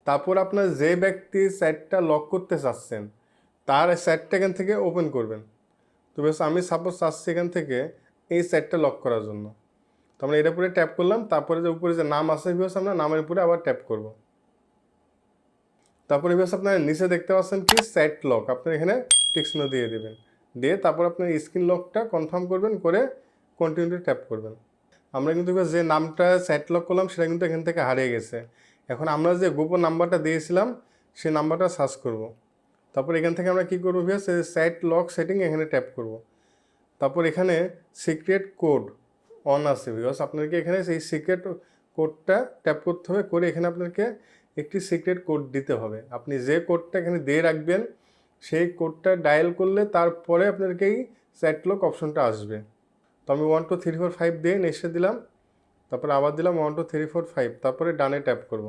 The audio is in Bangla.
তারপর আপনার যে ব্যক্তি স্যাটটা লক করতে চাচ্ছেন তার স্যাটটা এখান থেকে ওপেন করবেন। তো বেশ আমি সাপোজ চাচ্ছি এখান থেকে এই স্যাটটা লক করার জন্য। তো আমরা এটা উপরে ট্যাপ করলাম, তারপরে যে উপরে যে নাম আছে ভিউয়ার্স আমরা নামের উপরে আবার ট্যাপ করব। তারপরে ভিউয়ার্স আপনার নিচে দেখতে পাচ্ছেন কি স্যাট লক, আপনি এখানে টিক চিহ্ন দিয়ে দেবেন, দিয়ে তারপর আপনার স্ক্রিন লকটা কনফার্ম করবেন, করে কন্টিনিউতে ট্যাপ করবেন। আমরা কিন্তু যে নামটা স্যাট লক করলাম সেটা কিন্তু এখান থেকে হারিয়ে গেছে। এখন আমরা যে গোপন নাম্বারটা দিয়েছিলাম সেই নাম্বারটা সার্চ করব। তারপর এখান থেকে আমরা কী করবো ভিউয়ার্স, স্যাট লক সেটিং এখানে ট্যাপ করব। তারপর এখানে সিক্রেট কোড অন আছে বিকজ আপনাকে এখানে সেই সিক্রেট কোডটা ট্যাপ করতে হবে, করে এখানে আপনাকে একটি সিক্রেট কোড দিতে হবে। আপনি যে কোডটা এখানে দিয়ে রাখবেন সেই কোডটা ডায়াল করলে তারপরে আপনাকে এই স্যাট লক অপশনটা আসবে। তো আমি 1 2 3 4 5 দিয়ে নেক্সটে দিলাম, তারপরে আবার দিলাম 1 2 3 4 5, তারপরে ডানে ট্যাপ করব।